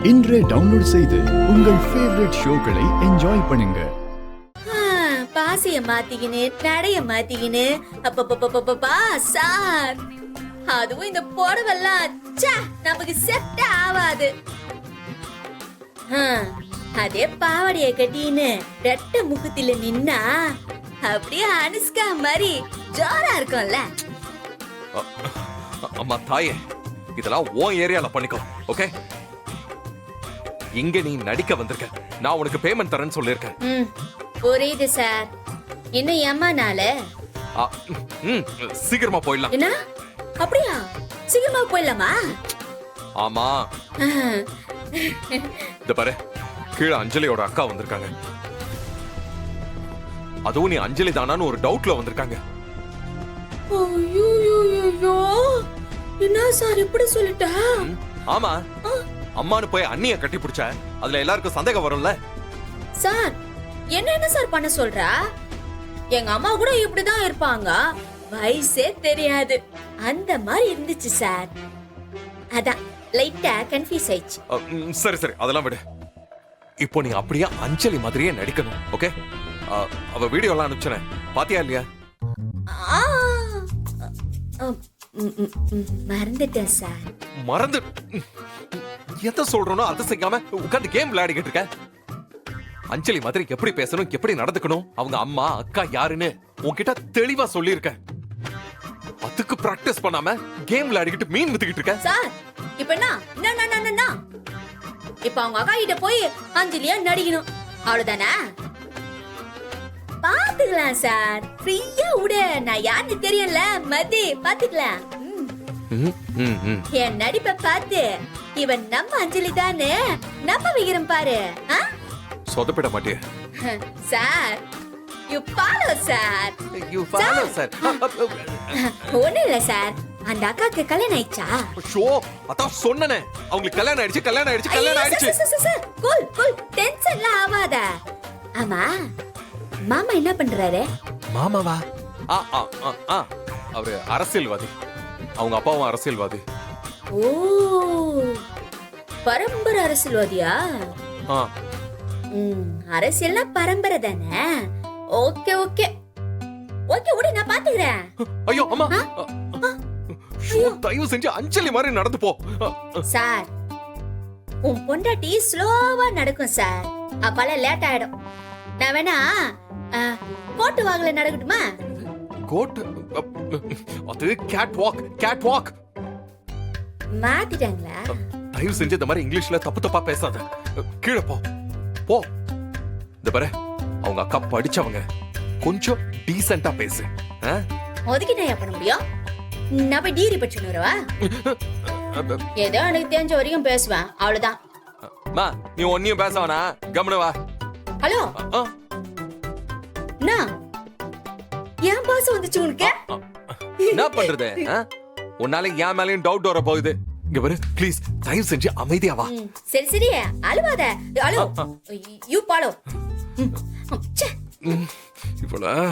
இன்றே டவுன்லோட் செய்து உங்கள் ஃபேவரட் ஷோக்களை என்ஜாய் பண்ணுங்க. பாசிய மாத்திக்கின்னு நடைய மாத்திக்கின்னு அப்பப்பா சார், அதுவும் இந்த புடவெல்லாம் நமக்கு செட் ஆகாது. அதே பாவாடைய கட்டின்னு ரெட்ட முகத்தில நின்னா அப்படியே அனுஷ்கா மாதிரி ஜோரா இருக்கும்ல. அம்மா தாயே, இதெல்லாம் உன் ஏரியால பண்ணிக்கோ, ஓகே? இங்க நீ நடிக்க வந்திருக்க, நான் உனக்கு பேமெண்ட் தரேன்னு சொல்லிருக்கேன். புரியுது சார். இன்னும் ஏமானால சீக்கிரமா போயிடலாம். என்ன அப்படியா? சீக்கிரமா போயிடலாமா? ஆமா. இந்த பாரு, கீழே அஞ்சலியோட அக்கா வந்திருக்காங்க. அதுவும் நீ அஞ்சலி தானான்னு ஒரு டவுட்ல வந்திருக்காங்க. என்ன சார் இப்படி சொல்லிட்டா? ஆமா, அம்மானு போய் அண்ணிய கட்டி பிடிச்ச, அதுல எல்லாருக்கும் சந்தேகம் வரும்ல. சார் என்ன சார் பண்ண சொல்றா? எங்க அம்மா கூட இப்படிதான் இருப்பாங்க, வயசே தெரியாது அந்த மாதிரி இருந்துச்சு சார். அதான் லைட்டா கன்ஃபியூஸ் ஆயிடுச்சு. சரி சரி, அதெல்லாம் விடு. இப்போ நீ அப்படியே அஞ்சலி மாதிரியே நடிக்கணும், ஓகே? அவ வீடியோ எல்லாம் அனுப்பிச்சேன், பாத்தியா இல்லையா? மறந்துட்டேன் சார். மறந்து எதை சொல்றனோ அதை செய்யாம உட்கார்ந்து கேம் விளையாடிக்கிட்டு இருக்க. அஞ்சலி மாதிரி எப்படி பேசணும், எப்படி நடந்துக்கணும், அவங்க அம்மா அக்கா யாருன்னு உன்கிட்ட தெளிவா சொல்லியிருக்க. அதுக்கு பிராக்டிஸ் பண்ணாம கேம் விளையாடிக்கிட்டு மீன் வித்துக்கிட்டு இருக்க. சார் இப்ப என்ன? இப்ப அவங்க அக்கா கிட்ட போய் அஞ்சலியா நடிக்கணும், அவ்வளவுதானே? பாத்துக்கலாம் சார், ஃப்ரீயா விடு. நான் யாருன்னு தெரியல, மதி பாத்துக்கலாம். என் நடிப்பை பார்த்து இவன் நம்ம அஞ்சலி தானே நம்ம வைக்கிறோம் பாரு. சொதப்பிட மாட்டிய சார். You follow sir. ஒண்ணு இல்ல சார், அந்த அக்காக்கு கல்யாணம் ஆயிடுச்சா? ஷோ, அதான் சொன்னனே, அவங்களுக்கு கல்யாணம் ஆயிடுச்சு. கூல் டென்ஷன்லாம் ஆவாத. ஆமா, மாமா என்ன பண்றாரு? மாமாவா? அவரு அரசியல்வாதி. அவங்க அப்பாவும் அரசியல்வாதி. ஓ, பரம்பரை அரசியல்வாதியா? அரசியல்னா பரம்பரை தானே. ஓகே ஓகே ஓகே, விடு, நான் பாத்துக்கிறேன். ஐயோ அம்மா, தயவு செஞ்சு அஞ்சலி மாதிரி நடந்து போ. சார், உன் பொண்டாட்டி ஸ்லோவா நடக்கும் சார், அப்பல லேட் ஆயிடும். நான் வேணா கோட்டு வாங்கல நடக்கட்டுமா? கோட்? அது கேட் வாக். மாத்திட்டாங்களா? தயவு செஞ்சு இந்த மாதிரி இங்கிலீஷ்ல தப்பா பேசாத. கீழே போ. இந்த பாரு, அவங்க அக்கா படிச்சவங்க, கொஞ்சம் டீசென்ட்டா பேசு. ஒதுக்கி நான் பண்ண முடியும்? நான் போய் டிகிரி படிச்சுன்னு வரவா? ஏதோ எனக்கு தெரிஞ்ச வரைக்கும் பேசுவேன், அவ்வளவுதான். நீ ஒன்னியும் பேசவனா, கம்முனு வா. ஹலோ, ஏன் பாச வந்துச்சு உனக்கு? என்ன பண்றது? உன்னால என் மேலயும் டவுட் வர போகுது. இங்க பாரு, ப்ளீஸ் தயவு செஞ்சு அமைதியா வா. சரி அழுவாத. ஹலோ, யூ பாலோ. இவ்வளவு